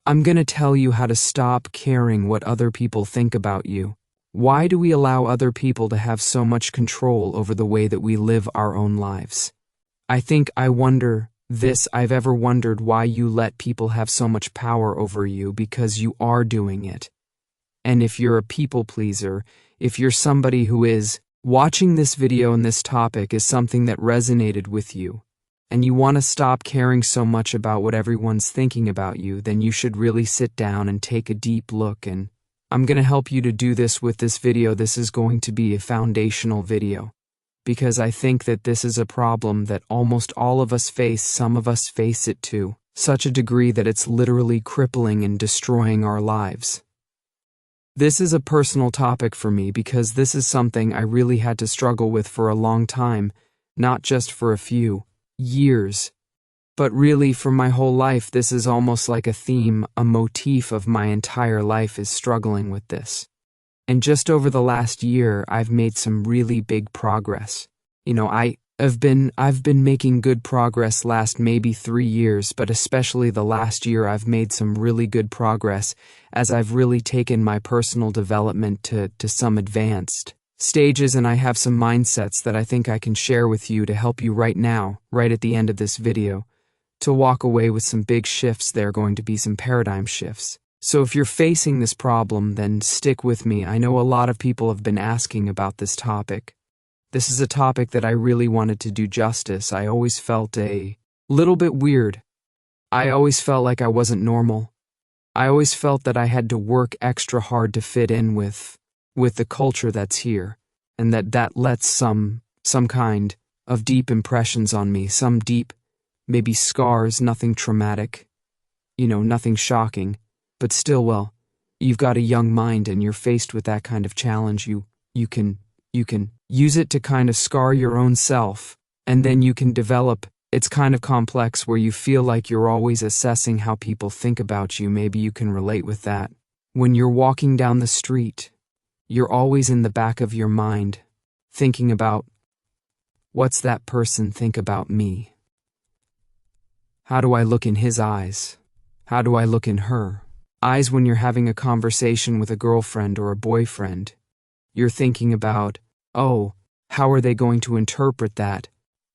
I'm gonna tell you how to stop caring what other people think about you. Why do we allow other people to have so much control over the way that we live our own lives? I've ever wondered why you let people have so much power over you, because you are doing it. And if you're a people pleaser, if you're somebody who is watching this video and this topic is something that resonated with you, and you want to stop caring so much about what everyone's thinking about you, then you should really sit down and take a deep look. And I'm going to help you to do this with this video. This is going to be a foundational video, because I think that this is a problem that almost all of us face. Some of us face it to such a degree that it's literally crippling and destroying our lives. This is a personal topic for me because this is something I really had to struggle with for a long time, not just for a few years, but really for my whole life. This is almost like a theme, a motif of my entire life is struggling with this. And just over the last year, I've made some really big progress. I've been making good progress last maybe 3 years, but especially the last year I've made some really good progress as I've really taken my personal development to some advanced stages, and I have some mindsets that I think I can share with you to help you right now, right at the end of this video, to walk away with some big shifts. There are going to be some paradigm shifts. So if you're facing this problem, then stick with me. I know a lot of people have been asking about this topic. This is a topic that I really wanted to do justice. I always felt a little bit weird. I always felt like I wasn't normal. I always felt that I had to work extra hard to fit in with the culture that's here, and that lets some kind of deep impressions on me, some deep, maybe scars, nothing traumatic, nothing shocking, but still, well, you've got a young mind and you're faced with that kind of challenge. You can use it to kind of scar your own self, and then you can develop. It's kind of complex where you feel like you're always assessing how people think about you. Maybe you can relate with that. When you're walking down the street, you're always in the back of your mind thinking about, what's that person think about me? How do I look in his eyes? How do I look in her eyes? When you're having a conversation with a girlfriend or a boyfriend, you're thinking about, oh, how are they going to interpret that?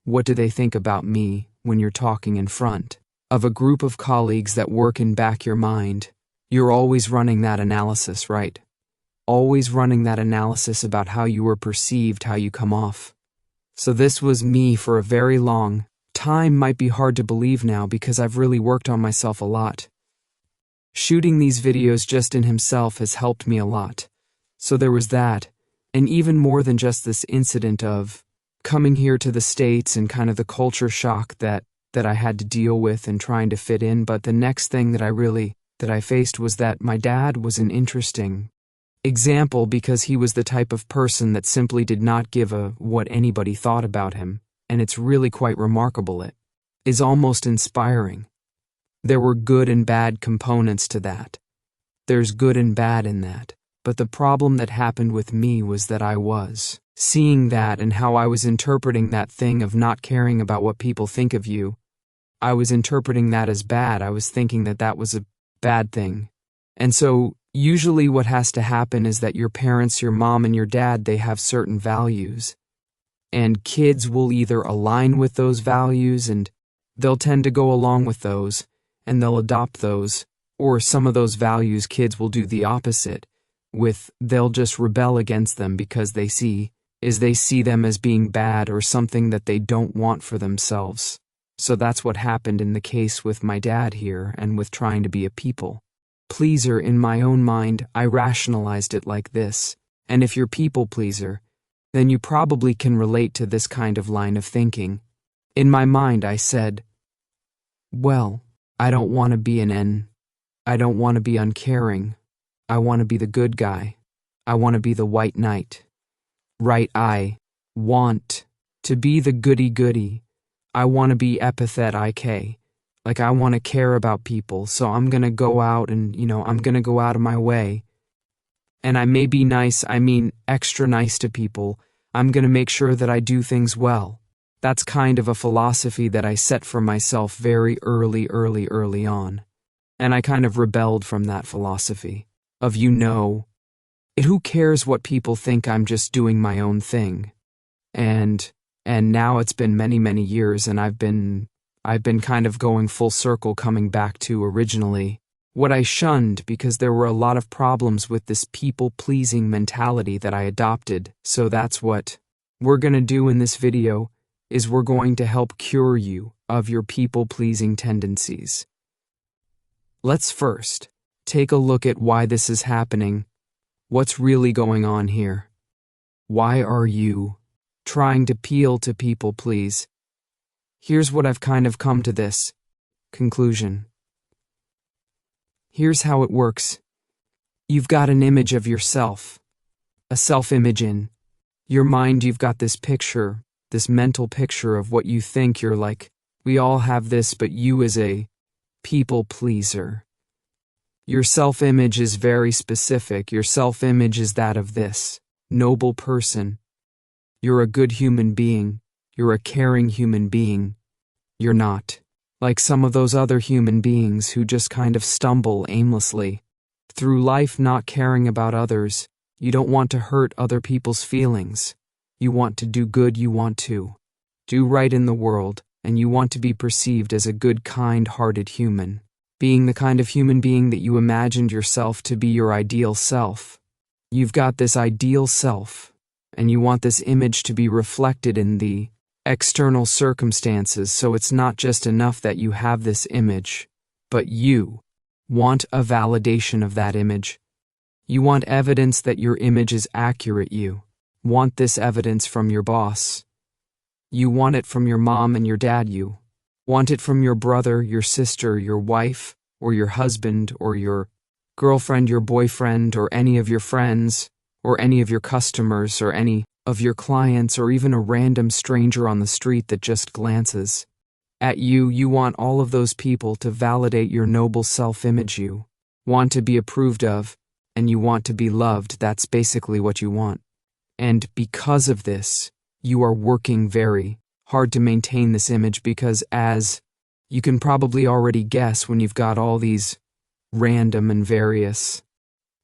What do they think about me? When you're talking in front of a group of colleagues that work in back your mind, you're always running that analysis, right? Always running that analysis about how you were perceived, how you come off. So this was me for a very long time. Might be hard to believe now because I've really worked on myself a lot. Shooting these videos just in himself has helped me a lot. So there was that. And even more than just this incident of coming here to the States and kind of the culture shock that I had to deal with and trying to fit in, but the next thing that I faced was that my dad was an interesting example, because he was the type of person that simply did not give a what anybody thought about him, and it's really quite remarkable. It is almost inspiring. There were good and bad components to that. There's good and bad in that. But the problem that happened with me was that I was seeing that and how I was interpreting that thing of not caring about what people think of you. I was interpreting that as bad. I was thinking that that was a bad thing. And so usually what has to happen is that your parents, your mom and your dad, they have certain values. And kids will either align with those values and they'll tend to go along with those and they'll adopt those, or some of those values kids will do the opposite. They'll just rebel against them because they see them as being bad or something that they don't want for themselves. So that's what happened in the case with my dad here, and with trying to be a people pleaser. In my own mind, I rationalized it like this. And if you're people pleaser, then you probably can relate to this kind of line of thinking. In my mind, I said, well, I don't want to be I don't want to be uncaring. I want to be the good guy. I want to be the white knight. Right, I want to be the goody-goody. I want to be epithet IK. Like, I want to care about people, so I'm going to go out and, I'm going to go out of my way. And I may be nice, extra nice to people. I'm going to make sure that I do things well. That's kind of a philosophy that I set for myself very early on. And I kind of rebelled from that philosophy of, who cares what people think, I'm just doing my own thing. And now it's been many, many years, and I've been kind of going full circle, coming back to originally what I shunned, because there were a lot of problems with this people-pleasing mentality that I adopted. So that's what we're going to do in this video, is we're going to help cure you of your people-pleasing tendencies. Let's first take a look at why this is happening. What's really going on here? Why are you trying to appeal to people please? Here's what I've kind of come to this conclusion. Here's how it works. You've got an image of yourself, a self-image in your mind. You've got this picture, this mental picture of what you think you're like. We all have this, but you as a people pleaser. Your self-image is very specific. Your self-image is that of this noble person. You're a good human being. You're a caring human being. You're not like some of those other human beings who just kind of stumble aimlessly through life, not caring about others. You don't want to hurt other people's feelings. You want to do good. You want to do right in the world, and you want to be perceived as a good, kind-hearted human, being the kind of human being that you imagined yourself to be, your ideal self. You've got this ideal self, and you want this image to be reflected in the external circumstances. So it's not just enough that you have this image, but you want a validation of that image. You want evidence that your image is accurate. You want this evidence from your boss. You want it from your mom and your dad. You want it from your brother, your sister, your wife, or your husband, or your girlfriend, your boyfriend, or any of your friends, or any of your customers, or any of your clients, or even a random stranger on the street that just glances at you. You want all of those people to validate your noble self-image. You want to be approved of, and you want to be loved. That's basically what you want. And because of this, you are working very hard to maintain this image, because, as you can probably already guess, when you've got all these random and various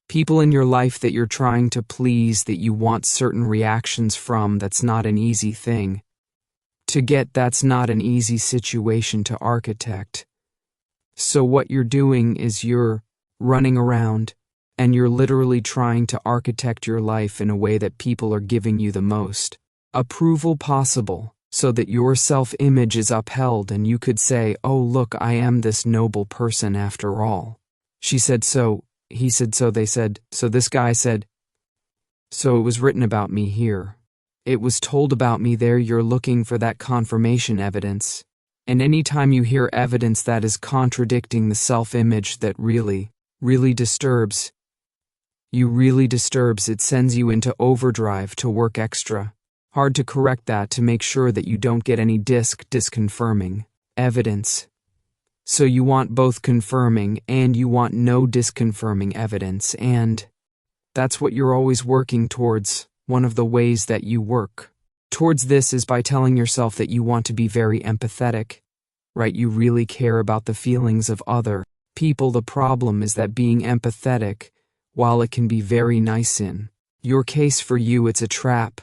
people in your life that you're trying to please, that you want certain reactions from, that's not an easy thing to get. That's not an easy situation to architect. So what you're doing is you're running around and you're literally trying to architect your life in a way that people are giving you the most approval possible, so that your self-image is upheld and you could say, oh look, I am this noble person after all. She said so, he said so, they said so, this guy said so, it was written about me here. It was told about me there. You're looking for that confirmation evidence. And anytime you hear evidence that is contradicting the self-image, that really disturbs it sends you into overdrive to work extra hard to correct that, to make sure that you don't get any disconfirming evidence. So you want both confirming and you want no disconfirming evidence, and that's what you're always working towards. One of the ways that you work towards this is by telling yourself that you want to be very empathetic, right? You really care about the feelings of other people. The problem is that being empathetic, while it can be very nice in your case, for you it's a trap.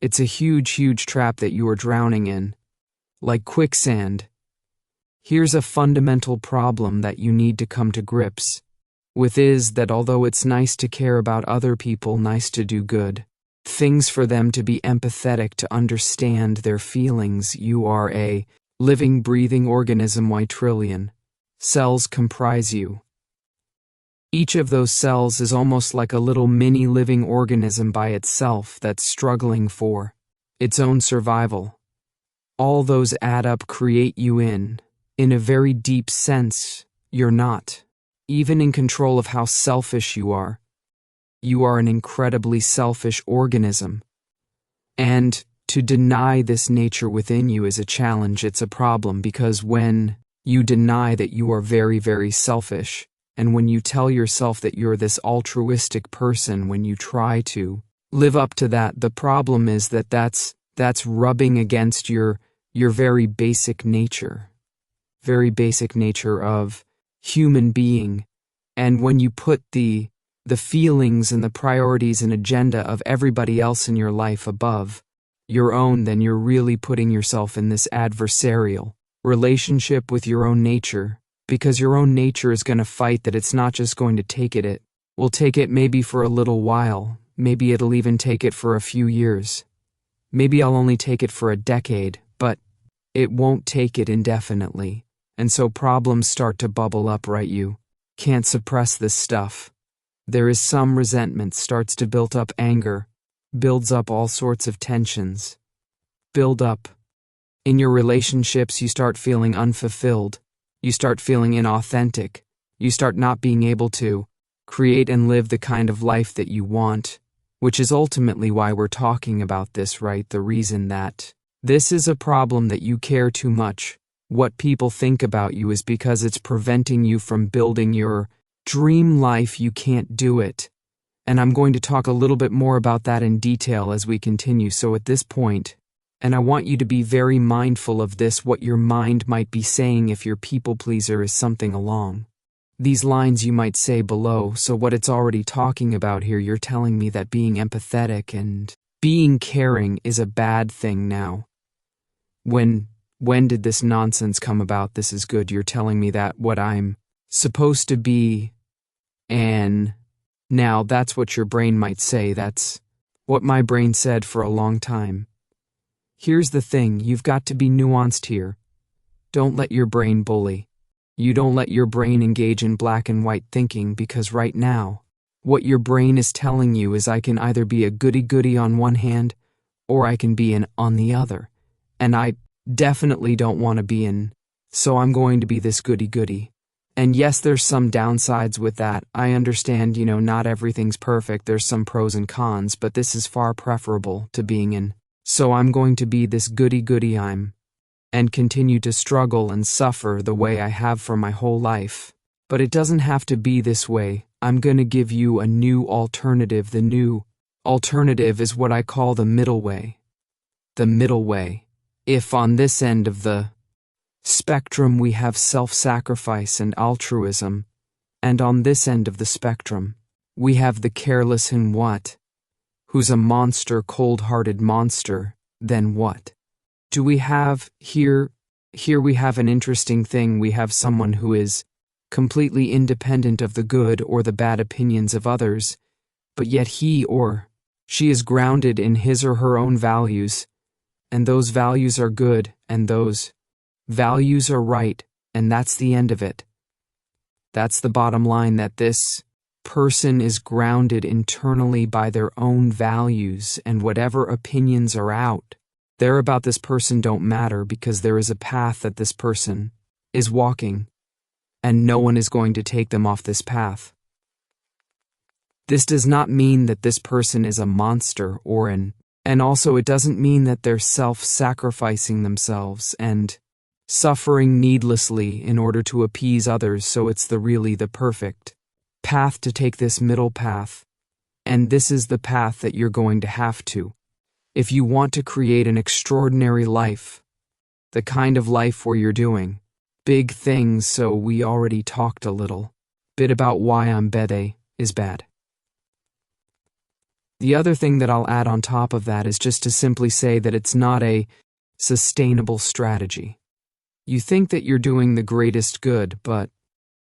It's a huge trap that you are drowning in, like quicksand. Here's a fundamental problem that you need to come to grips with, is that although it's nice to care about other people, nice to do good things for them, to be empathetic, to understand their feelings, you are a living, breathing organism. Why trillion cells comprise you? Each of those cells is almost like a little mini living organism by itself that's struggling for its own survival. All those add up, create you in a very deep sense. You're not even in control of how selfish you are. You are an incredibly selfish organism. And to deny this nature within you is a challenge. It's a problem, because when you deny that you are very selfish, and when you tell yourself that you're this altruistic person, when you try to live up to that, the problem is that that's rubbing against your very basic nature of human being. And when you put the feelings and the priorities and agenda of everybody else in your life above your own, then you're really putting yourself in this adversarial relationship with your own nature, because your own nature is going to fight that it's not just going to take it. It will take it maybe for a little while. Maybe it'll even take it for a few years. Maybe I'll only take it for a decade, but it won't take it indefinitely. And so problems start to bubble up, right? You can't suppress this stuff. There is some resentment, starts to build up anger, builds up all sorts of tensions. Build up. In your relationships, you start feeling unfulfilled. You start feeling inauthentic. You start not being able to create and live the kind of life that you want, which is ultimately why we're talking about this, right? The reason that this is a problem, that you care too much what people think about you, is because it's preventing you from building your dream life. You can't do it. And I'm going to talk a little bit more about that in detail as we continue. So at this point, and I want you to be very mindful of this, what your mind might be saying if your people pleaser is something along these lines you might say below. So what it's already talking about here, you're telling me that being empathetic and being caring is a bad thing now. When did this nonsense come about? This is good. You're telling me that what I'm supposed to be, and now that's what your brain might say. That's what my brain said for a long time. Here's the thing, you've got to be nuanced here. Don't let your brain bully. You don't let your brain engage in black and white thinking, because right now, what your brain is telling you is, I can either be a goody-goody on one hand, or I can be an on the other. And I definitely don't want to be in, so I'm going to be this goody-goody. And yes, there's some downsides with that. I understand, not everything's perfect. There's some pros and cons, but this is far preferable to being in, so I'm going to be this goody-goody and continue to struggle and suffer the way I have for my whole life. But it doesn't have to be this way. I'm going to give you a new alternative. The new alternative is what I call the middle way. The middle way. If on this end of the spectrum we have self-sacrifice and altruism, and on this end of the spectrum we have the careless and who's a monster, cold-hearted monster, then what do we have here? Here we have an interesting thing. We have someone who is completely independent of the good or the bad opinions of others, but yet he or she is grounded in his or her own values, and those values are good, and those values are right, and that's the end of it. That's the bottom line, that this person is grounded internally by their own values, and whatever opinions are out there about this person don't matter, because there is a path that this person is walking, and no one is going to take them off this path. This does not mean that this person is a monster or and also it doesn't mean that they're self-sacrificing themselves and suffering needlessly in order to appease others. So it's really the perfect path to take, this middle path. And this is the path that you're going to have to, if you want to create an extraordinary life, the kind of life where you're doing big things. So we already talked a little bit about why ambede is bad. The other thing that I'll add on top of that is just to simply say that it's not a sustainable strategy. You think that you're doing the greatest good, but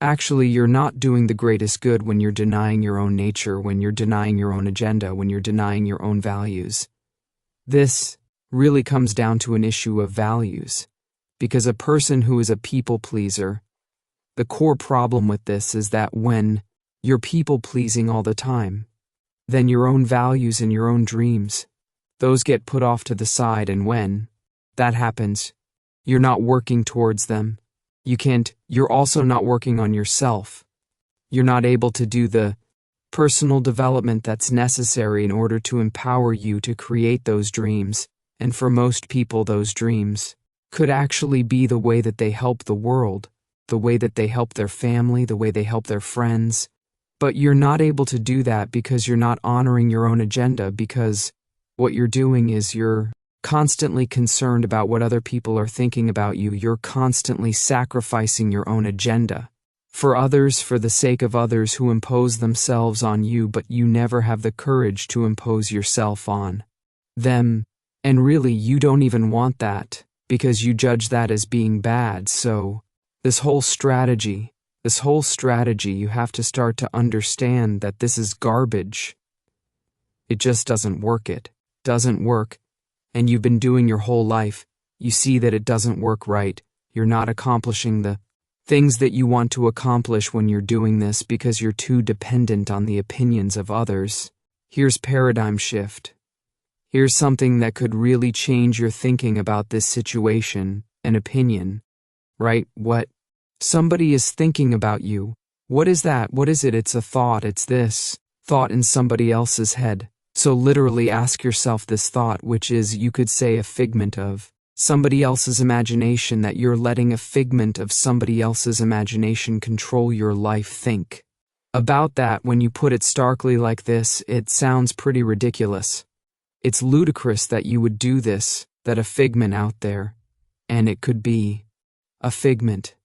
actually you're not doing the greatest good when you're denying your own nature, when you're denying your own agenda, when you're denying your own values. This really comes down to an issue of values, because a person who is a people pleaser, the core problem with this is that when you're people pleasing all the time, then your own values and your own dreams, those get put off to the side, and when that happens, you're not working towards them. You're also not working on yourself. You're not able to do the personal development that's necessary in order to empower you to create those dreams. And for most people, those dreams could actually be the way that they help the world, the way that they help their family, the way they help their friends. But you're not able to do that because you're not honoring your own agenda, because what you're doing is you're constantly concerned about what other people are thinking about you. You're constantly sacrificing your own agenda For others, for the sake of others who impose themselves on you, but you never have the courage to impose yourself on them. And really, you don't even want that, because you judge that as being bad. So, this whole strategy, you have to start to understand that this is garbage. It just doesn't work. It doesn't work. And you've been doing your whole life. You see that it doesn't work right. You're not accomplishing the things that you want to accomplish when you're doing this because you're too dependent on the opinions of others. Here's paradigm shift. Here's something that could really change your thinking about this situation, an opinion. Right? What? Somebody is thinking about you. What is that? What is it? It's a thought. It's this thought in somebody else's head. So literally ask yourself this thought, which is, you could say, a figment of somebody else's imagination, that you're letting a figment of somebody else's imagination control your life. Think about that. When you put it starkly like this, it sounds pretty ridiculous. It's ludicrous that you would do this, that a figment out there, and it could be a figment.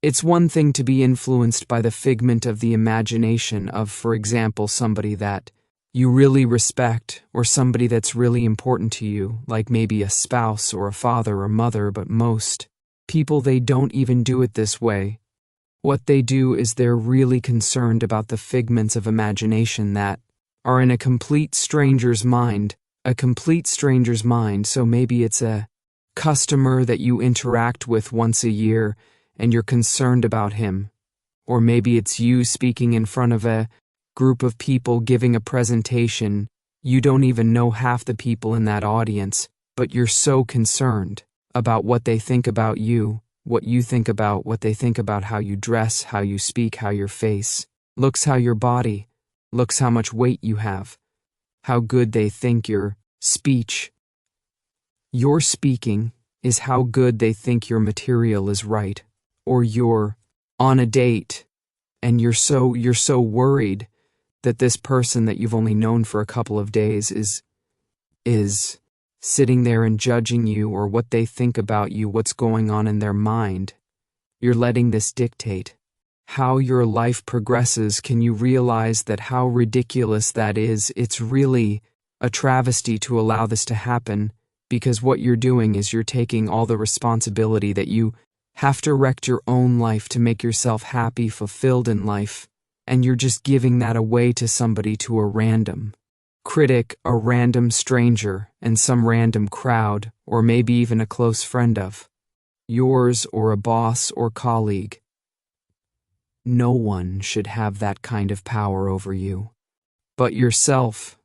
It's one thing to be influenced by the figment of the imagination of, for example, somebody that you really respect, or somebody that's really important to you, like maybe a spouse or a father or mother, but most people, they don't even do it this way. What they do is they're really concerned about the figments of imagination that are in a complete stranger's mind, So maybe it's a customer that you interact with once a year and you're concerned about him. Or maybe it's you speaking in front of a group of people giving a presentation. You don't even know half the people in that audience, but you're so concerned about what they think about you, what you think about, what they think about how you dress, how you speak, how your face looks, how your body looks, how much weight you have, how good they think your speech, your speaking is, how good they think your material is, right? Or you're on a date and you're so worried that this person that you've only known for a couple of days is sitting there and judging you, or what they think about you, what's going on in their mind. You're letting this dictate how your life progresses. Can you realize that how ridiculous that is? It's really a travesty to allow this to happen, because what you're doing is you're taking all the responsibility that you have to wreck your own life to make yourself happy, fulfilled in life. And you're just giving that away to somebody, to a random critic, a random stranger, and some random crowd, or maybe even a close friend of yours, or a boss or colleague. No one should have that kind of power over you but yourself.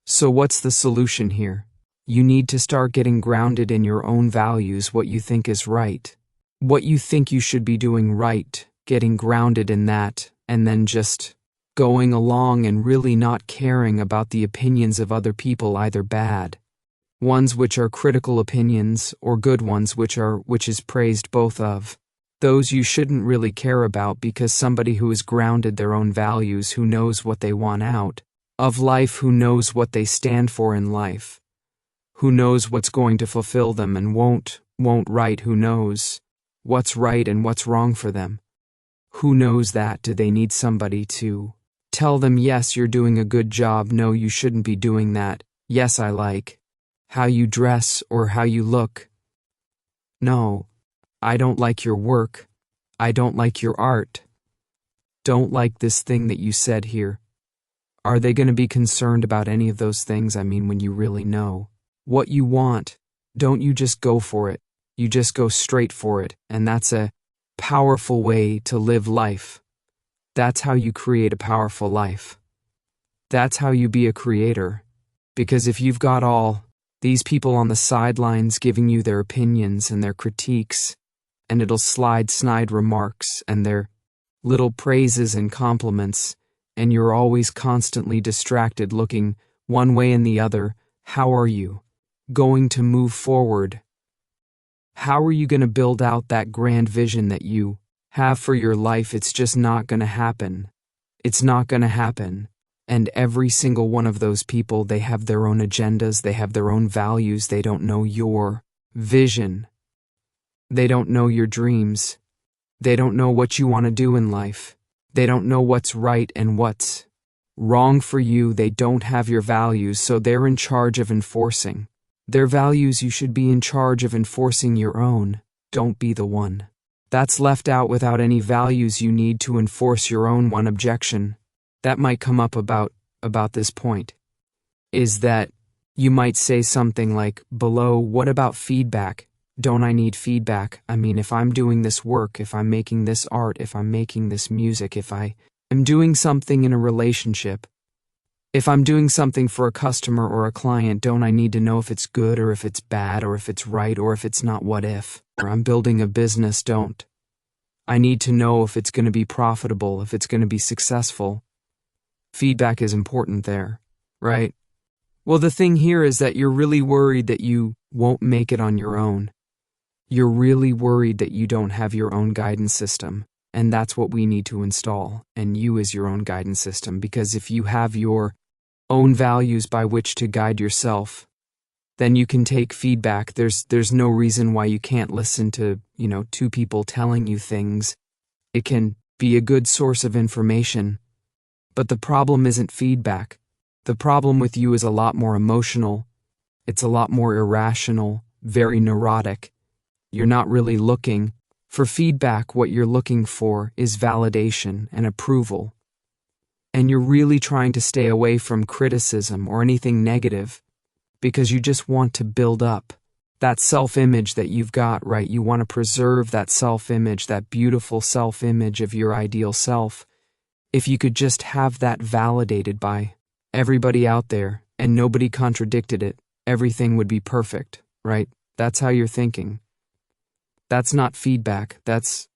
So what's the solution here? You need to start getting grounded in your own values, what you think is right, what you think you should be doing right, getting grounded in that, and then just going along and really not caring about the opinions of other people, either bad ones which are critical opinions, or good ones which is praised, both of those you shouldn't really care about, because somebody who is grounded their own values, who knows what they want out of life, who knows what they stand for in life, who knows what's going to fulfill them and won't right, who knows what's right and what's wrong for them. Who knows that? Do they need somebody to tell them, yes, you're doing a good job, no, you shouldn't be doing that, yes, I like how you dress or how you look, no, I don't like your work, I don't like your art, don't like this thing that you said here? Are they going to be concerned about any of those things? I mean, when you really know what you want, don't you just go for it? You just go straight for it, and that's a powerful way to live life. That's how you create a powerful life. That's how you be a creator. Because if you've got all these people on the sidelines giving you their opinions and their critiques, and it'll snide remarks and their little praises and compliments, and you're always constantly distracted, looking one way and the other, how are you going to move forward? How are you going to build out that grand vision that you have for your life? It's just not going to happen. It's not going to happen. And every single one of those people, they have their own agendas, they have their own values, they don't know your vision. They don't know your dreams. They don't know what you want to do in life. They don't know what's right and what's wrong for you. They don't have your values, so they're in charge of enforcing their values. You should be in charge of enforcing your own. Don't be the one that's left out without any values. You need to enforce your own. One objection that might come up about this point is that you might say something like, below, what about feedback? Don't I need feedback? I mean, if I'm doing this work, if I'm making this art, if I'm making this music, if I am doing something in a relationship, if I'm doing something for a customer or a client, don't I need to know if it's good or if it's bad or if it's right or if it's not? What if? Or I'm building a business, don't I need to know if it's going to be profitable, if it's going to be successful? Feedback is important there, right? Well, the thing here is that you're really worried that you won't make it on your own. You're really worried that you don't have your own guidance system, and that's what we need to install, and you is your own guidance system, because if you have your own values by which to guide yourself, then you can take feedback. There's no reason why you can't listen to, two people telling you things. It can be a good source of information, but the problem isn't feedback. The problem with you is a lot more emotional. It's a lot more irrational, very neurotic. You're not really looking for feedback. What you're looking for is validation and approval. And you're really trying to stay away from criticism or anything negative because you just want to build up that self-image that you've got, right? You want to preserve that self-image, that beautiful self-image of your ideal self. If you could just have that validated by everybody out there and nobody contradicted it, everything would be perfect, right? That's how you're thinking. That's not feedback. That's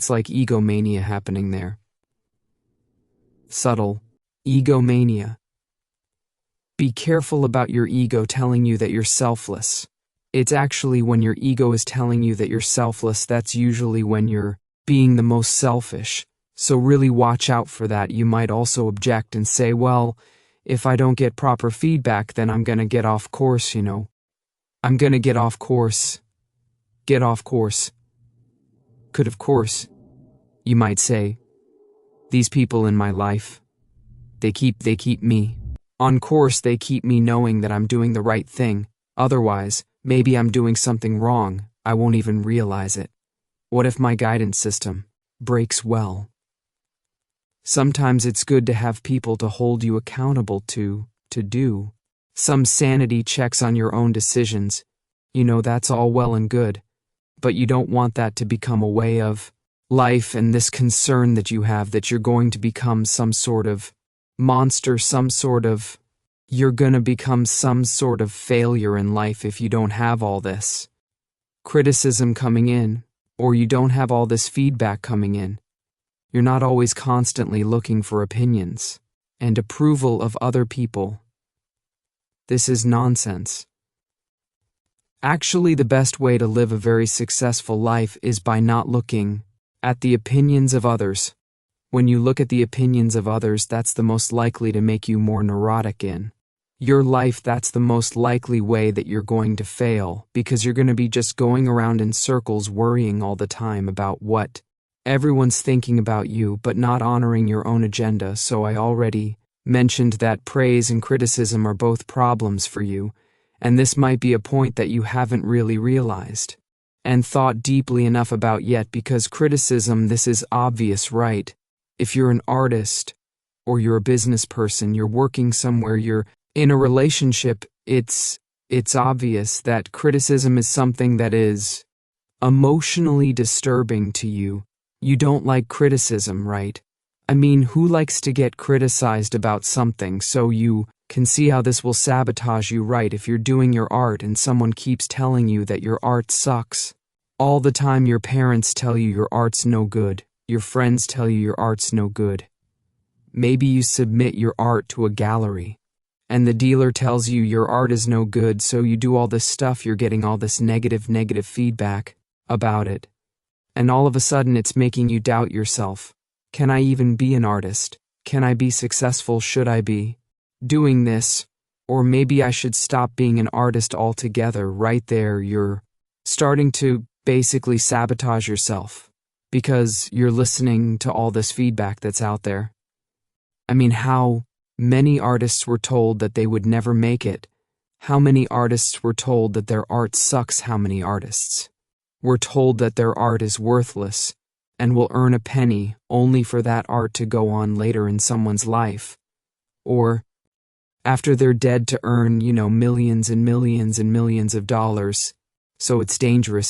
like egomania happening there. Subtle egomania. Be careful about your ego telling you that you're selfless. It's actually when your ego is telling you that you're selfless, that's usually when you're being the most selfish. So really watch out for that. You might also object and say, well, if I don't get proper feedback, then I'm going to get off course, I'm going to get off course. Get off course. Could, of course, you might say, these people in my life, they keep me on course. They keep me knowing that I'm doing the right thing. Otherwise, maybe I'm doing something wrong. I won't even realize it. What if my guidance system breaks? Well, sometimes it's good to have people to hold you accountable to do some sanity checks on your own decisions. That's all well and good, but you don't want that to become a way of life, and this concern that you have that you're going to become some sort of monster, you're gonna become some sort of failure in life if you don't have all this criticism coming in, or you don't have all this feedback coming in. You're not always constantly looking for opinions and approval of other people. This is nonsense. Actually, the best way to live a very successful life is by not looking at the opinions of others. When you look at the opinions of others, that's the most likely to make you more neurotic in your life. That's the most likely way that you're going to fail, because you're going to be just going around in circles worrying all the time about what everyone's thinking about you, but not honoring your own agenda. So I already mentioned that praise and criticism are both problems for you, and this might be a point that you haven't really realized and thought deeply enough about yet, because criticism, this is obvious, right? If you're an artist or you're a business person, you're working somewhere, you're in a relationship, it's obvious that criticism is something that is emotionally disturbing to you. You don't like criticism, right? I mean, who likes to get criticized about something? So you can see how this will sabotage you, right? If you're doing your art and someone keeps telling you that your art sucks all the time, your parents tell you your art's no good, your friends tell you your art's no good. Maybe you submit your art to a gallery and the dealer tells you your art is no good, so you do all this stuff, you're getting all this negative feedback about it. And all of a sudden it's making you doubt yourself. Can I even be an artist? Can I be successful? Should I be doing this? Or maybe I should stop being an artist altogether. Right there, you're starting to basically sabotage yourself. because you're listening to all this feedback that's out there. I mean, how many artists were told that they would never make it? How many artists were told that their art sucks? How many artists were told that their art is worthless and will earn a penny only for that art to go on later in someone's life? Or after they're dead to earn, millions and millions and millions of dollars. So it's dangerous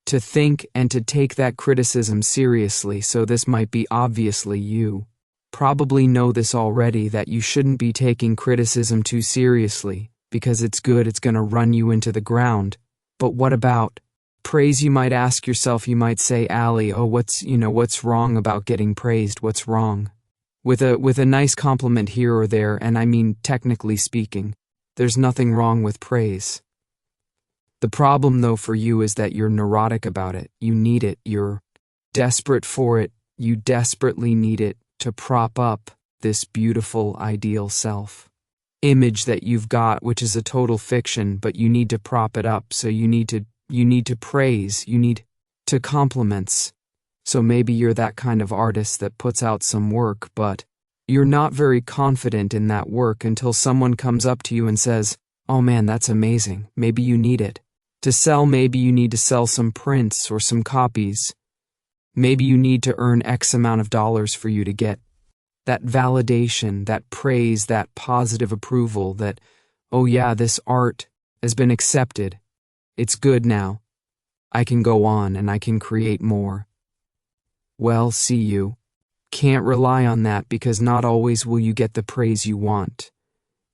to think and to take that criticism seriously. So this might be obviously you probably know this already, that you shouldn't be taking criticism too seriously because it's good, it's going to run you into the ground. But what about praise? You might ask yourself, you might say, Ali, what's wrong about getting praised? What's wrong with a nice compliment here or there? And I mean, technically speaking, there's nothing wrong with praise. The problem, though, for you is that you're neurotic about it. You need it. You're desperate for it. You desperately need it to prop up this beautiful, ideal self-image that you've got, which is a total fiction, but you need to prop it up. So you need to praise, you need to compliments. So maybe you're that kind of artist that puts out some work, but you're not very confident in that work until someone comes up to you and says, "Oh man, that's amazing." Maybe you need it to sell. Maybe you need to sell some prints or some copies. Maybe you need to earn X amount of dollars for you to get that validation, that praise, that positive approval that, oh yeah, this art has been accepted. It's good now. I can go on and I can create more. Well, see, you can't rely on that, because not always will you get the praise you want.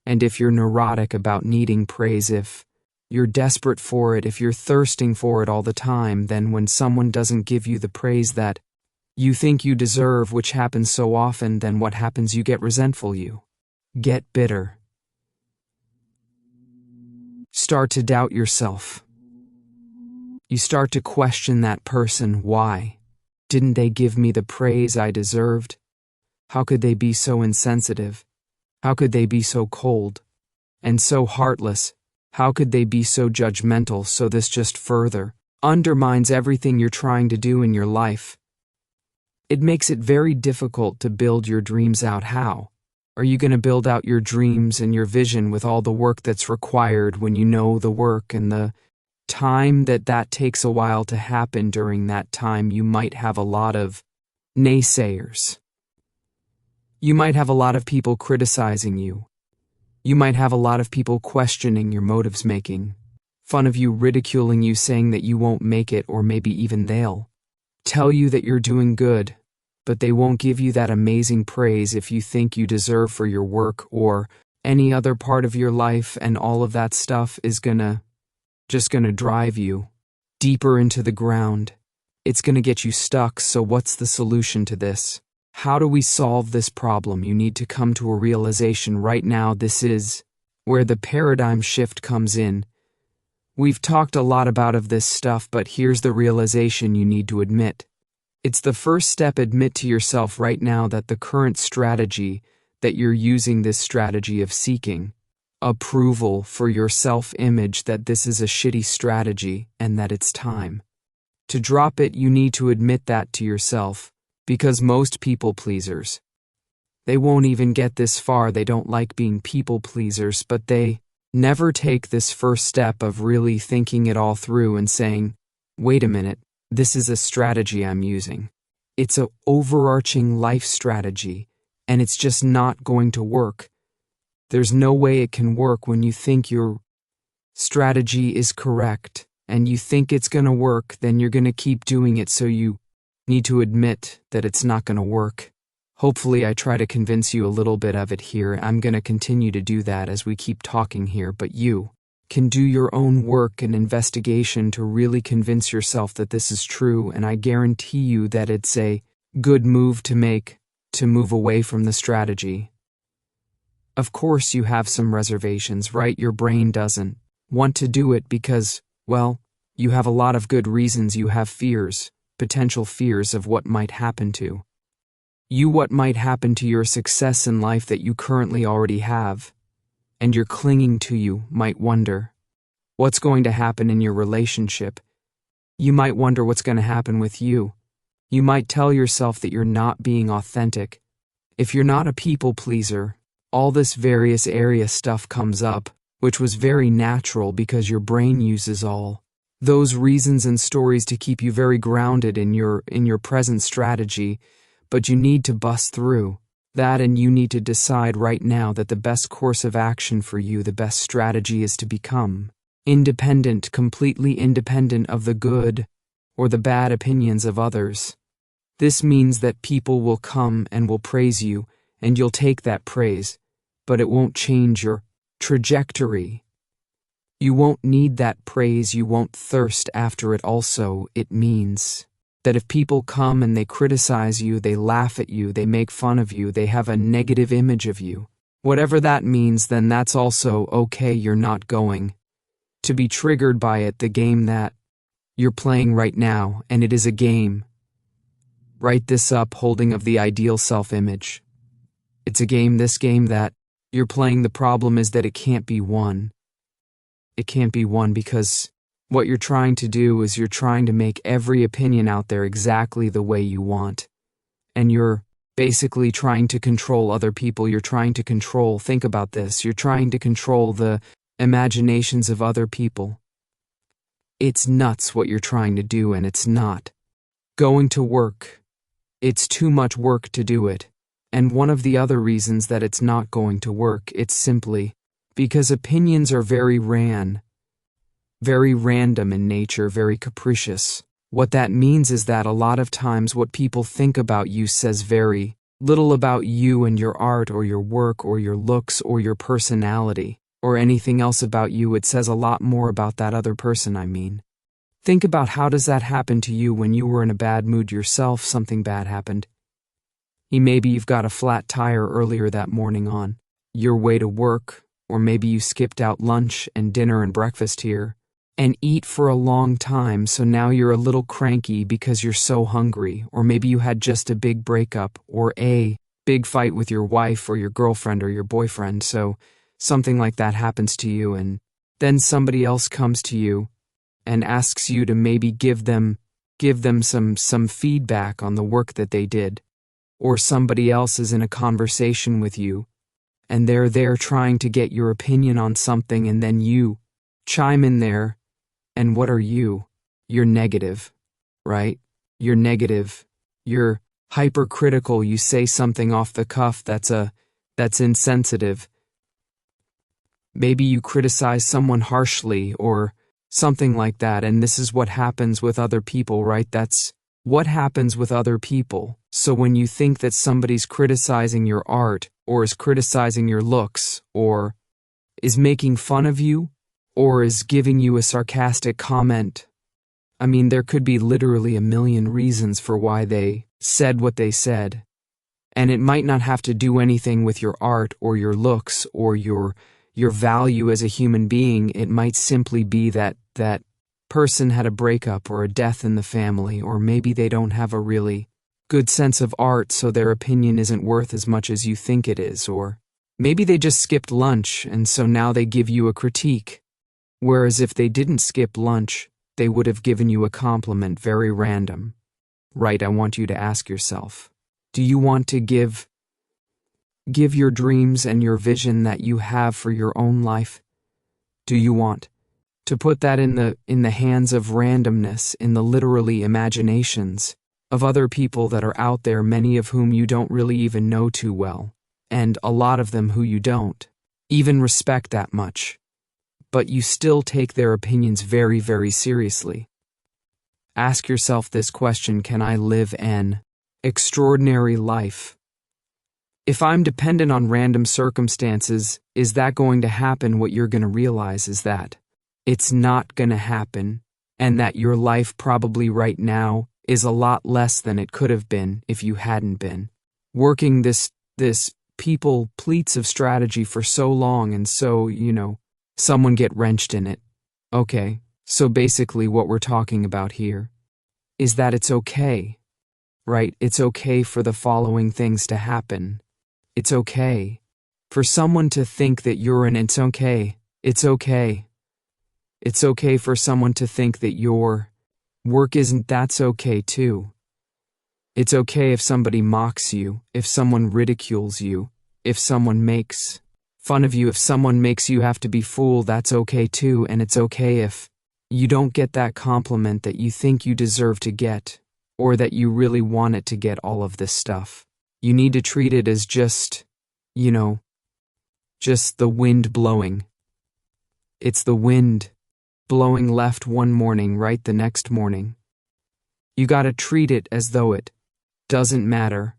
And if you're neurotic about needing praise, if you're desperate for it, if you're thirsting for it all the time, then when someone doesn't give you the praise that you think you deserve, which happens so often, then what happens? You get resentful, you get bitter. Start to doubt yourself. You start to question that person. Why didn't they give me the praise I deserved? How could they be so insensitive? How could they be so cold and so heartless? How could they be so judgmental? So this just further undermines everything you're trying to do in your life. It makes it very difficult to build your dreams out. How are you going to build out your dreams and your vision with all the work that's required when you know the work and the time that takes a while to happen? During that time, you might have a lot of naysayers. You might have a lot of people criticizing you. You might have a lot of people questioning your motives, making fun of you, ridiculing you, saying that you won't make it, or maybe even they'll tell you that you're doing good, but they won't give you that amazing praise if you think you deserve for your work or any other part of your life. And all of that stuff is just gonna drive you deeper into the ground. It's gonna get you stuck. So what's the solution to this? How do we solve this problem? You need to come to a realization right now. This is where the paradigm shift comes in. We've talked a lot about this stuff, but here's the realization you need to admit. It's the first step. Admit to yourself right now that the current strategy that you're using, this strategy of seeking approval for your self-image, that this is a shitty strategy and that it's time to drop it. You need to admit that to yourself. Because most people pleasers, they won't even get this far. They don't like being people pleasers, but they never take this first step of really thinking it all through and saying, wait a minute, this is a strategy I'm using. It's an overarching life strategy, and it's just not going to work. There's no way it can work when you think your strategy is correct and you think it's going to work. Then you're going to keep doing it. So you need to admit that it's not going to work. Hopefully I try to convince you a little bit of it here. I'm going to continue to do that as we keep talking here, but you can do your own work and investigation to really convince yourself that this is true, and I guarantee you that it's a good move to make, to move away from the strategy. Of course you have some reservations, right? Your brain doesn't want to do it because, well, you have a lot of good reasons. You have fears. Potential fears of what might happen to you, what might happen to your success in life that you currently already have, and you're clinging to. You might wonder what's going to happen in your relationship. You might wonder what's going to happen with you. You might tell yourself that you're not being authentic. If you're not a people pleaser, all this various area stuff comes up, which was very natural because your brain uses all those reasons and stories to keep you very grounded in your present strategy, but you need to bust through that, and you need to decide right now that the best course of action for you, the best strategy, is to become independent, completely independent of the good or the bad opinions of others. This means that people will come and will praise you, and you'll take that praise, but it won't change your trajectory. You won't need that praise, you won't thirst after it. Also, it means that if people come and they criticize you, they laugh at you, they make fun of you, they have a negative image of you, whatever that means, then that's also okay. You're not going to be triggered by it. The game that you're playing right now, and it is a game. Write this up: holding of the ideal self-image. It's a game, this game that you're playing. The problem is that it can't be won. It can't be won because what you're trying to do is you're trying to make every opinion out there exactly the way you want. And you're basically trying to control other people. You're trying to control, think about this, you're trying to control the imaginations of other people. It's nuts what you're trying to do, and it's not going to work. It's too much work to do it. And one of the other reasons that it's not going to work, it's simply because opinions are very random in nature, very capricious. What that means is that a lot of times what people think about you says very little about you and your art or your work or your looks or your personality or anything else about you. It says a lot more about that other person. I mean, think about how does that happen to you when you were in a bad mood yourself, something bad happened. Maybe you've got a flat tire earlier that morning on your way to work, or maybe you skipped out lunch and dinner and breakfast here and eat for a long time, so now you're a little cranky because you're so hungry, or maybe you had just a big breakup or a big fight with your wife or your girlfriend or your boyfriend, so something like that happens to you, and then somebody else comes to you and asks you to maybe give them some feedback on the work that they did, or somebody else is in a conversation with you and they're there trying to get your opinion on something, and then you chime in there, and what are you? You're negative, right? You're negative. You're hypercritical. You say something off the cuff that's insensitive. Maybe you criticize someone harshly or something like that, and this is what happens with other people, right? That's what happens with other people. So when you think that somebody's criticizing your art, or is criticizing your looks, or is making fun of you, or is giving you a sarcastic comment, I mean, there could be literally a million reasons for why they said what they said. And it might not have to do anything with your art or your looks or your value as a human being. It might simply be that person had a breakup or a death in the family, or maybe they don't have a really good sense of art, so their opinion isn't worth as much as you think it is, or maybe they just skipped lunch and so now they give you a critique, whereas if they didn't skip lunch, they would have given you a compliment. Very random. Right, I want you to ask yourself, do you want to give your dreams and your vision that you have for your own life? Do you want to put that in the hands of randomness, in the literally imaginations of other people that are out there, many of whom you don't really even know too well, and a lot of them who you don't even respect that much, but you still take their opinions very, very seriously? Ask yourself this question: can I live an extraordinary life? If I'm dependent on random circumstances, is that going to happen? What you're going to realize is that it's not going to happen, and that your life probably right now is a lot less than it could have been if you hadn't been working this people pleats of strategy for so long, and so, someone get wrenched in it. Okay, so basically what we're talking about here is that it's okay, right? It's okay for the following things to happen. It's okay for someone to think that you're it's okay. It's okay. It's okay for someone to think that you're Work isn't that's okay too. It's okay if somebody mocks you, if someone ridicules you, if someone makes fun of you, if someone makes you have to be fooled, that's okay too, and it's okay if you don't get that compliment that you think you deserve to get, or that you really wanted to get all of this stuff. You need to treat it as just, just the wind blowing. It's the wind blowing left one morning, right the next morning. You gotta treat it as though it doesn't matter,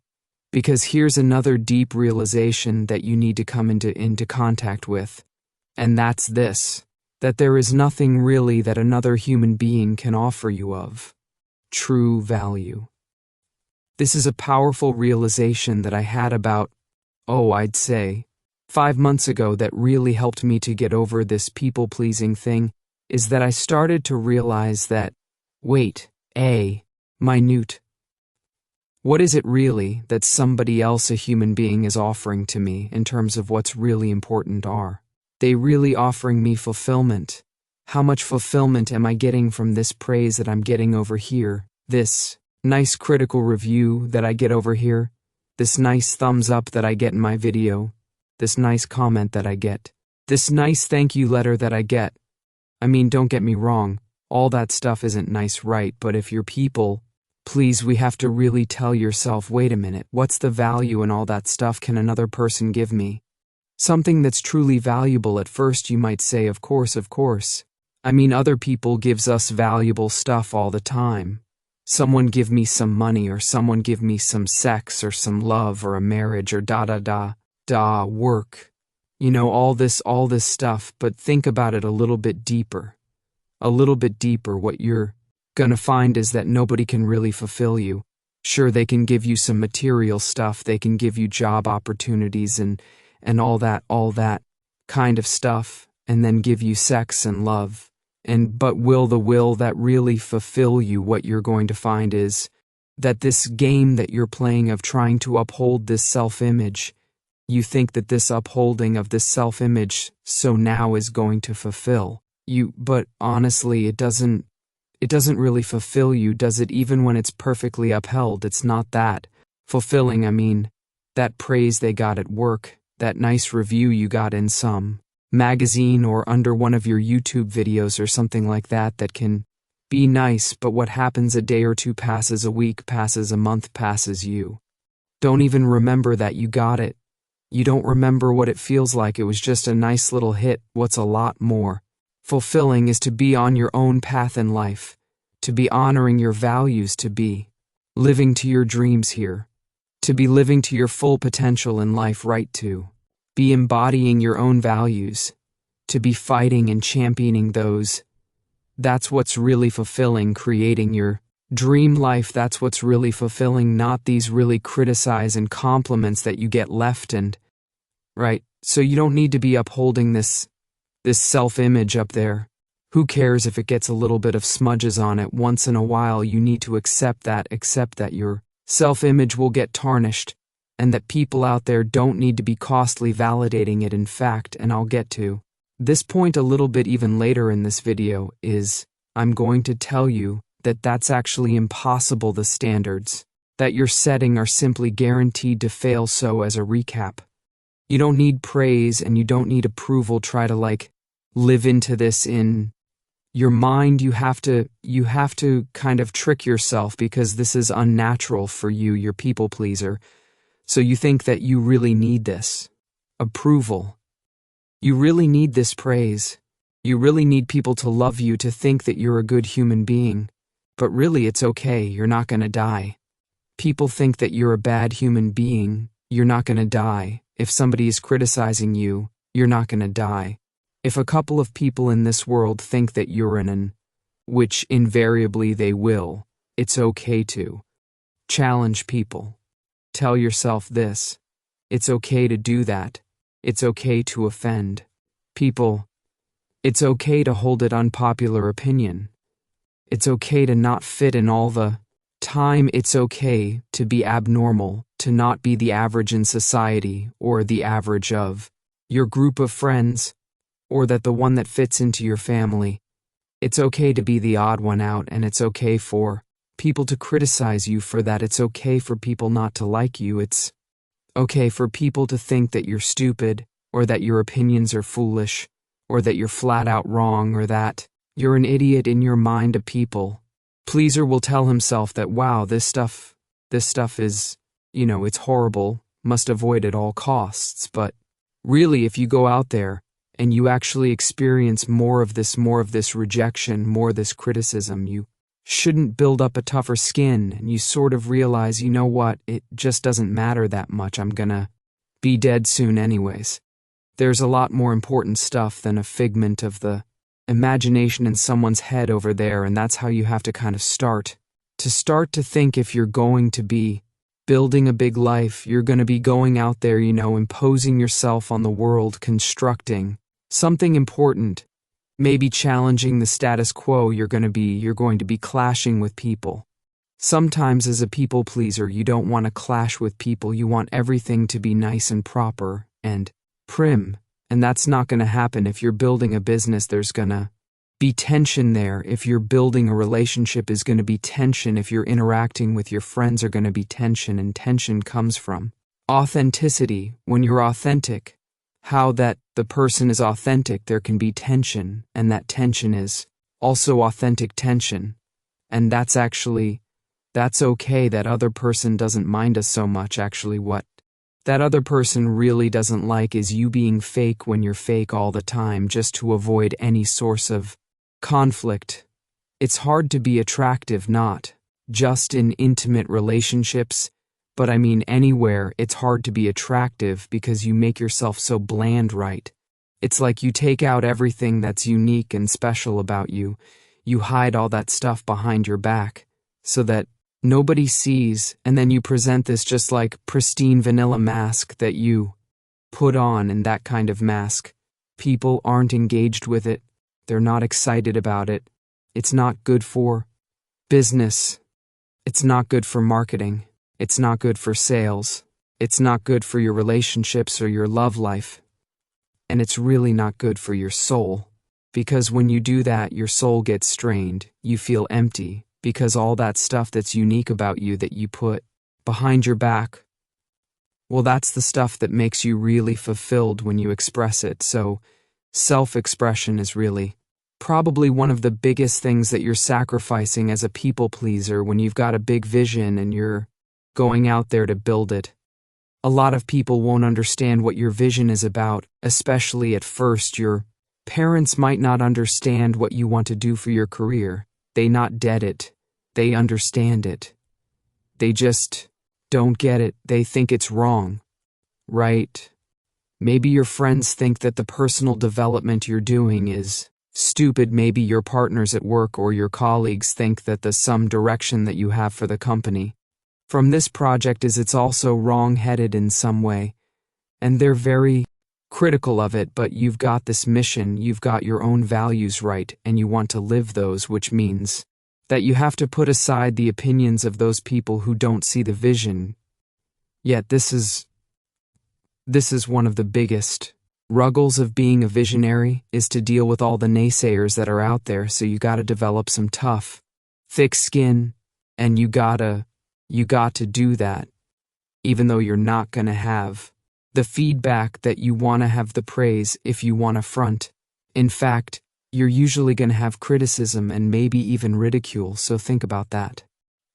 because here's another deep realization that you need to come into contact with, and that's this, that there is nothing really that another human being can offer you of true value. This is a powerful realization that I had about, I'd say, 5 months ago that really helped me to get over this people-pleasing thing, is that I started to realize that, minute. What is it really that somebody else, a human being, is offering to me in terms of what's really important? Are they really offering me fulfillment? How much fulfillment am I getting from this praise that I'm getting over here? This nice critical review that I get over here? This nice thumbs up that I get in my video? This nice comment that I get? This nice thank you letter that I get? I mean, don't get me wrong, all that stuff isn't nice, right? But if you're people, please, we have to really tell yourself, wait a minute, what's the value in all that stuff can another person give me? Something that's truly valuable. At first you might say, of course. I mean, other people gives us valuable stuff all the time. Someone give me some money, or someone give me some sex, or some love, or a marriage, or work. All this stuff, but think about it a little bit deeper. What you're gonna find is that nobody can really fulfill you. Sure, they can give you some material stuff, they can give you job opportunities and all that kind of stuff, and then give you sex and love. But will that really fulfill you? What you're going to find is that this game that you're playing of trying to uphold this self-image, you think that this upholding of this self-image so now is going to fulfill you, but honestly it doesn't really fulfill you, does it? Even when it's perfectly upheld, it's not that fulfilling. I mean, that praise they got at work, that nice review you got in some magazine or under one of your YouTube videos or something like that, that can be nice, but what happens? A day or two passes, a week passes, a month passes, you don't even remember that you got it. You don't remember what it feels like. It was just a nice little hit. What's a lot more fulfilling is to be on your own path in life, to be honoring your values, to be living to your dreams here, to be living to your full potential in life, right? To be embodying your own values, to be fighting and championing those. That's what's really fulfilling, creating your dream life. That's what's really fulfilling, not these really criticize and compliments that you get left and right. So you don't need to be upholding this self-image up there. Who cares if it gets a little bit of smudges on it once in a while? You need to accept that your self-image will get tarnished, and that people out there don't need to be costly validating it. In fact, and I'll get to this point a little bit even later in this video, is I'm going to tell you that that's actually impossible. The standards that you're setting are simply guaranteed to fail. So as a recap, you don't need praise and you don't need approval. Try to live into this in your mind. You have to kind of trick yourself, because this is unnatural for you. You're people pleaser. So you think that you really need this approval. You really need this praise. You really need people to love you, to think that you're a good human being. But really, it's okay. You're not gonna die. People think that you're a bad human being. You're not gonna die. If somebody is criticizing you, you're not gonna die. If a couple of people in this world think that you're which invariably they will, it's okay to challenge people. Tell yourself this: it's okay to do that. It's okay to offend people. It's okay to hold an unpopular opinion. It's okay to not fit in all the time. It's okay to be abnormal, to not be the average in society, or the average of your group of friends, or that the one that fits into your family. It's okay to be the odd one out, and it's okay for people to criticize you for that. It's okay for people not to like you. It's okay for people to think that you're stupid, or that your opinions are foolish, or that you're flat out wrong, or that you're an idiot in your mind. A people pleaser will tell himself that, wow, this stuff is, it's horrible, must avoid at all costs. But really, if you go out there and you actually experience more of this rejection, more of this criticism, you shouldn't build up a tougher skin, and you sort of realize, you know what, it just doesn't matter that much. I'm gonna be dead soon anyways. There's a lot more important stuff than a figment of the imagination in someone's head over there, and that's how you have to kind of start to think. If you're going to be building a big life, you're going to be going out there, imposing yourself on the world, constructing something important, maybe challenging the status quo. You're going to be clashing with people. Sometimes as a people pleaser, you don't want to clash with people. You want everything to be nice and proper and prim, and that's not going to happen. If you're building a business, there's going to be tension there. If you're building a relationship, is going to be tension. If you're interacting with your friends, are going to be tension, and tension comes from authenticity. When you're authentic, how that the person is authentic, there can be tension, and that tension is also authentic tension. And that's okay. That other person doesn't mind us so much. Actually, what that other person really doesn't like is you being fake when you're fake all the time, just to avoid any source of conflict. It's hard to be attractive, not just in intimate relationships, but I mean anywhere. It's hard to be attractive because you make yourself so bland, right? It's like you take out everything that's unique and special about you. You hide all that stuff behind your back so that nobody sees, and then you present this just like pristine vanilla mask that you put on, and that kind of mask, people aren't engaged with it. They're not excited about it. It's not good for business. It's not good for marketing. It's not good for sales. It's not good for your relationships or your love life. And it's really not good for your soul. Because when you do that, your soul gets strained. You feel empty. Because all that stuff that's unique about you that you put behind your back, well, that's the stuff that makes you really fulfilled when you express it. So self-expression is really probably one of the biggest things that you're sacrificing as a people pleaser when you've got a big vision and you're going out there to build it. A lot of people won't understand what your vision is about, especially at first. Your parents might not understand what you want to do for your career. They not get it. They understand it. They just don't get it. They think it's wrong, right? Maybe your friends think that the personal development you're doing is stupid. Maybe your partners at work or your colleagues think that the some direction that you have for the company from this project it's also wrong-headed in some way, and they're very critical of it. But you've got this mission, you've got your own values, right, and you want to live those, which means that you have to put aside the opinions of those people who don't see the vision. Yet this is one of the biggest ruggles of being a visionary, is to deal with all the naysayers that are out there. So you got to develop some tough, thick skin, and you got to do that, even though you're not going to have the feedback that you want to have, the praise if you want to front. In fact, you're usually going to have criticism and maybe even ridicule, so think about that.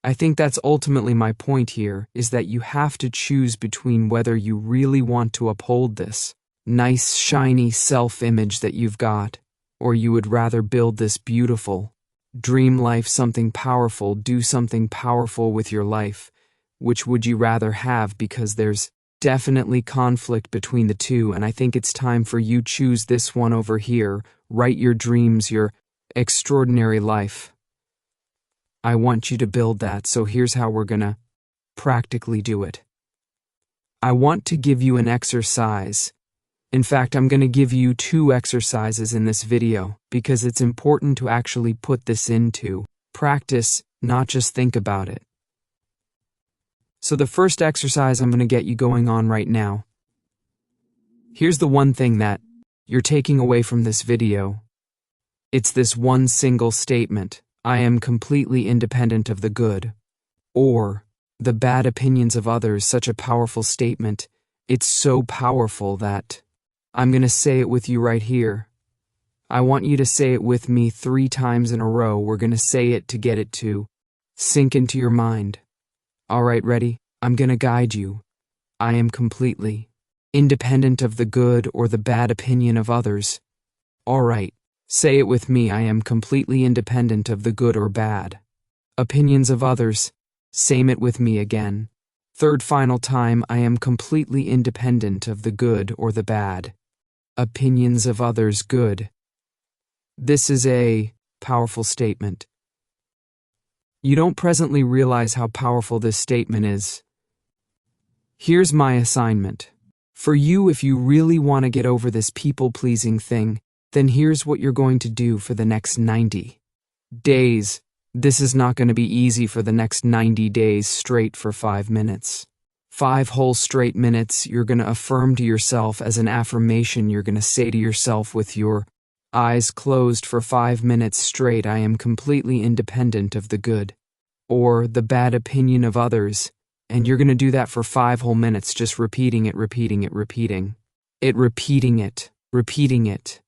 I think that's ultimately my point here, is that you have to choose between whether you really want to uphold this nice, shiny self-image that you've got, or you would rather build this beautiful dream life, something powerful, do something powerful with your life. Which would you rather have? Because there's definitely conflict between the two, and I think it's time for you choose this one over here. Write your dreams, your extraordinary life. I want you to build that, so here's how we're gonna practically do it. I want to give you an exercise. In fact, I'm going to give you 2 exercises in this video, because it's important to actually put this into practice, not just think about it. So the first exercise I'm going to get you going on right now. Here's the one thing that you're taking away from this video. It's this one single statement: I am completely independent of the good or the bad opinions of others. Such a powerful statement. It's so powerful that I'm going to say it with you right here. I want you to say it with me 3 times in a row. We're going to say it to get it to sink into your mind. All right, ready? I'm going to guide you. I am completely independent of the good or the bad opinion of others. All right, say it with me. I am completely independent of the good or bad opinions of others. Same it with me again. 3rd final time. I am completely independent of the good or the bad opinions of others. Good. This is a powerful statement. You don't presently realize how powerful this statement is. Here's my assignment. For you, if you really want to get over this people-pleasing thing, then here's what you're going to do for the next 90 days. This is not going to be easy. For the next 90 days straight for 5 minutes. 5 whole straight minutes, you're going to affirm to yourself as an affirmation. You're going to say to yourself with your eyes closed for 5 minutes straight, I am completely independent of the good or the bad opinion of others. And you're going to do that for 5 whole minutes, just repeating it, repeating it,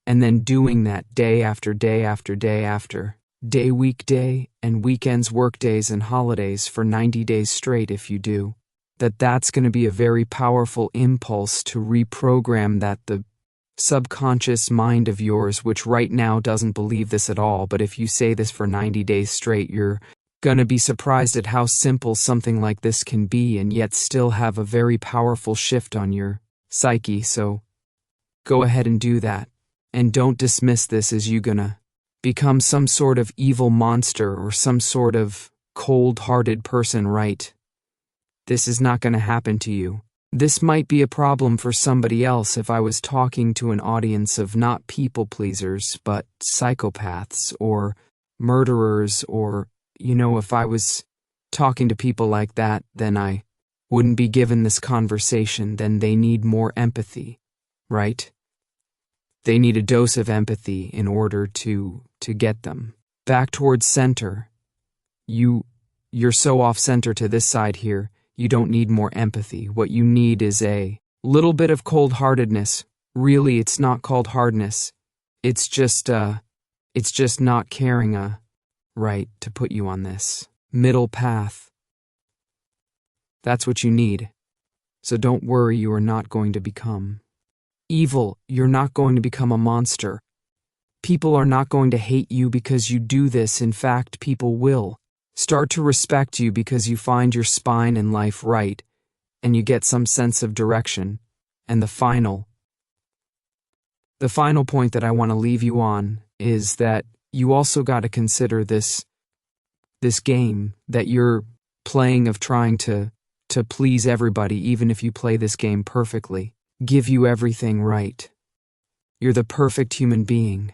and then doing that day after day after day after day, weekday, and weekends, work days, and holidays for 90 days straight. If you do that's going to be a very powerful impulse to reprogram the subconscious mind of yours, which right now doesn't believe this at all. But if you say this for 90 days straight, you're gonna be surprised at how simple something like this can be and yet still have a very powerful shift on your psyche. So go ahead and do that. And don't dismiss this as you gonna become some sort of evil monster or some sort of cold-hearted person, right? This is not gonna happen to you. This might be a problem for somebody else if I was talking to an audience of not people-pleasers, but psychopaths or murderers, or if I was talking to people like that, then I wouldn't be given this conversation. Then they need more empathy, right? They need a dose of empathy in order to get them back towards center. You're so off center to this side here. You don't need more empathy. What you need is a little bit of cold-heartedness. Really, it's not cold-hardness. It's just not caring right to put you on this middle path. That's what you need. So don't worry, you are not going to become evil. You're not going to become a monster. People are not going to hate you because you do this. In fact, people will start to respect you because you find your spine in life right, and you get some sense of direction. And the final point that I want to leave you on is that you also got to consider this game that you're playing of trying to please everybody. Even if you play this game perfectly, give you everything right, you're the perfect human being.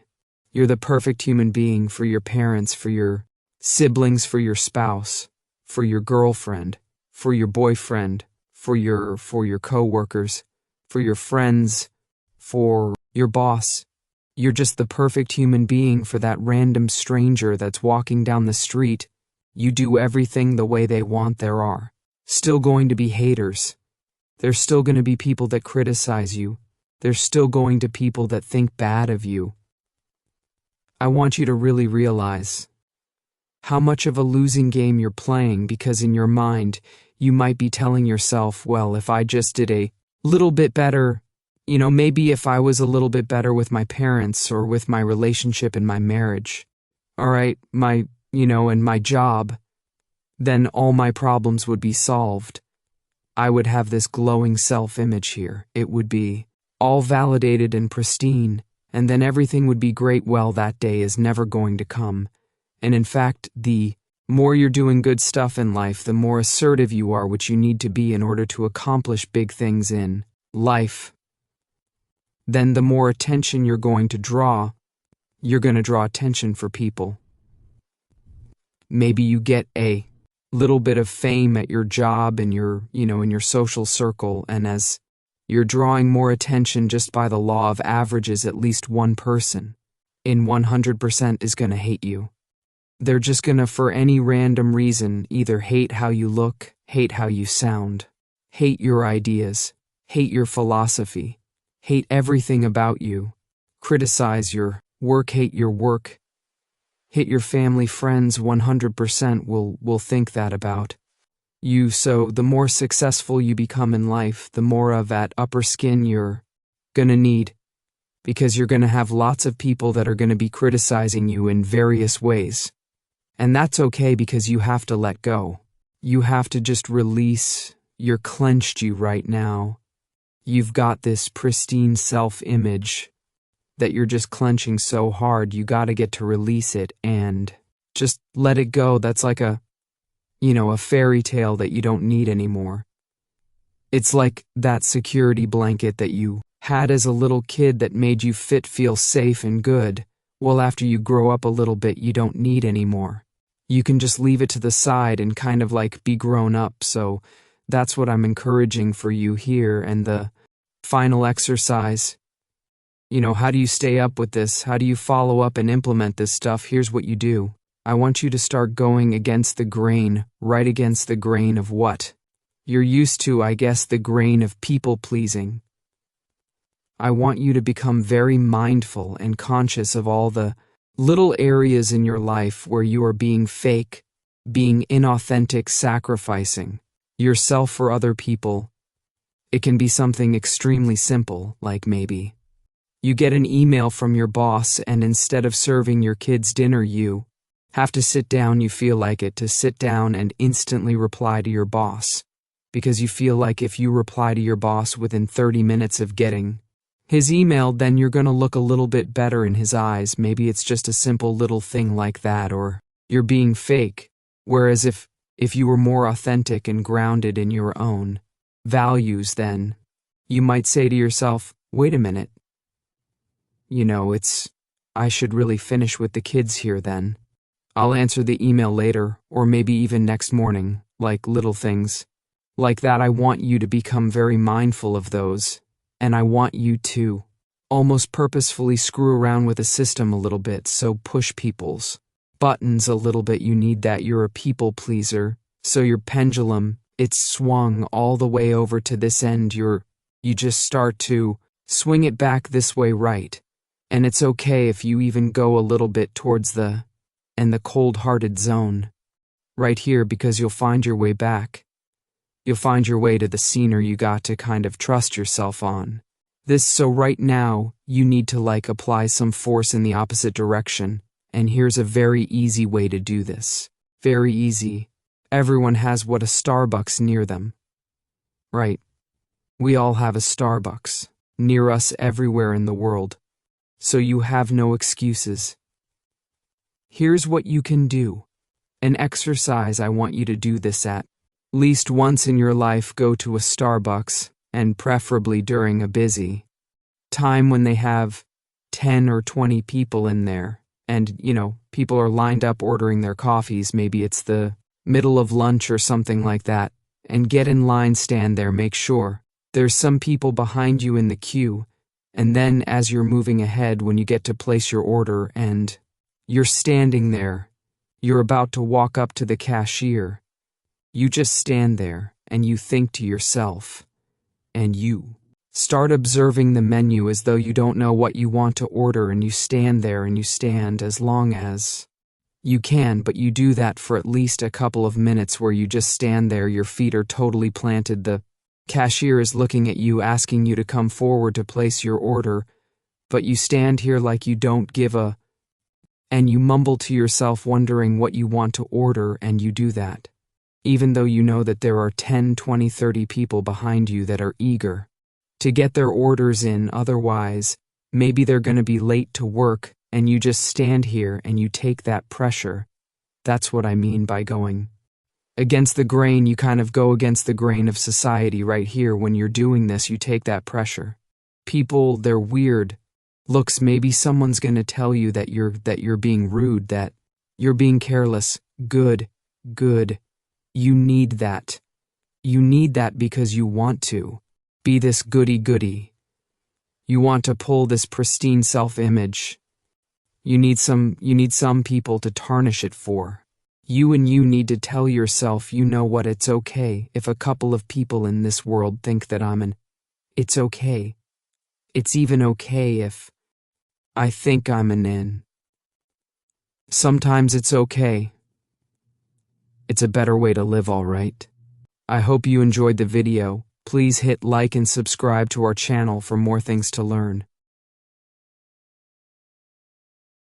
You're the perfect human being for your parents, for your siblings, for your spouse, for your girlfriend, for your boyfriend, for your co-workers, for your friends, for your boss. You're just the perfect human being for that random stranger that's walking down the street. You do everything the way they want. There are still going to be haters. There's still going to be people that criticize you. There's still going to be people that think bad of you. I want you to really realize how much of a losing game you're playing, because in your mind, you might be telling yourself, well, if I just did a little bit better, maybe if I was a little bit better with my parents or with my relationship and my marriage, all right, and my job, then all my problems would be solved. I would have this glowing self-image here. It would be all validated and pristine, and then everything would be great. Well, that day is never going to come. And in fact, the more you're doing good stuff in life, the more assertive you are, which you need to be in order to accomplish big things in life. Then the more attention you're going to draw. You're going to draw attention for people. Maybe you get a little bit of fame at your job and in your social circle, and as you're drawing more attention just by the law of averages, at least one person in 100% is gonna hate you. They're just gonna, for any random reason, either hate how you look, hate how you sound, hate your ideas, hate your philosophy, hate everything about you, criticize your work, hate your work, hate your family, friends. 100% will think that about you. So the more successful you become in life, the more of that upper skin you're gonna need, because you're gonna have lots of people that are gonna be criticizing you in various ways. And that's okay, because you have to let go. You have to just release. You're clenched you right now. You've got this pristine self-image that you're just clenching so hard. You gotta get to release it and just let it go. That's like a fairy tale that you don't need anymore. It's like that security blanket that you had as a little kid that made you feel safe and good. Well, after you grow up a little bit, you don't need anymore. You can just leave it to the side and kind of like be grown up. So that's what I'm encouraging for you here. And the final exercise, how do you stay up with this? How do you follow up and implement this stuff? Here's what you do. I want you to start going against the grain, right against the grain of what you're used to, I guess, the grain of people pleasing. I want you to become very mindful and conscious of all the little areas in your life where you are being fake, being inauthentic, sacrificing yourself for other people. It can be something extremely simple, like maybe you get an email from your boss, and instead of serving your kids dinner, you have to sit down. You feel like it to sit down and instantly reply to your boss, because you feel like if you reply to your boss within 30 minutes of getting his email, then you're gonna look a little bit better in his eyes. Maybe it's just a simple little thing like that, or you're being fake. Whereas if you were more authentic and grounded in your own values, then you might say to yourself, wait a minute, I should really finish with the kids here then. I'll answer the email later, or maybe even next morning, like little things like that. I want you to become very mindful of those. And I want you to almost purposefully screw around with the system a little bit, so push people's buttons a little bit. You need that. You're a people pleaser, so your pendulum, it's swung all the way over to this end. You just start to swing it back this way, right? And it's okay if you even go a little bit towards the cold-hearted zone right here, because you'll find your way back. You'll find your way to the scenery. You got to kind of trust yourself on this. So right now, you need to apply some force in the opposite direction. And here's a very easy way to do this. Very easy. Everyone has a Starbucks near them, right? We all have a Starbucks near us everywhere in the world. So you have no excuses. Here's what you can do. An exercise. I want you to do this at least once in your life. Go to a Starbucks, and preferably during a busy time when they have 10 or 20 people in there, and, people are lined up ordering their coffees. Maybe it's the middle of lunch or something like that, and get in line, stand there, make sure there's some people behind you in the queue, and then as you're moving ahead, when you get to place your order and you're standing there, you're about to walk up to the cashier, you just stand there and you think to yourself, and you start observing the menu as though you don't know what you want to order, and you stand there and you stand as long as you can, but you do that for at least a couple of minutes, where you just stand there, your feet are totally planted, the cashier is looking at you, asking you to come forward to place your order, but you stand here like you don't give a, and you mumble to yourself wondering what you want to order, and you do that, even though you know that there are 10, 20, 30 people behind you that are eager to get their orders in, otherwise, maybe they're going to be late to work, and you just stand here and you take that pressure. That's what I mean by going against the grain. You kind of go against the grain of society right here. When you're doing this, you take that pressure. People, they're weird looks. Maybe someone's going to tell you that you're being rude, that you're being careless. Good. You need that. You need that because you want to be this goody-goody. You want to pull this pristine self-image. You need some people to tarnish it for. You need to tell yourself you know what, it's okay if a couple of people in this world think that it's okay. It's even okay if I think I'm an in. Sometimes it's okay. It's a better way to live, all right? I hope you enjoyed the video. Please hit like and subscribe to our channel for more things to learn.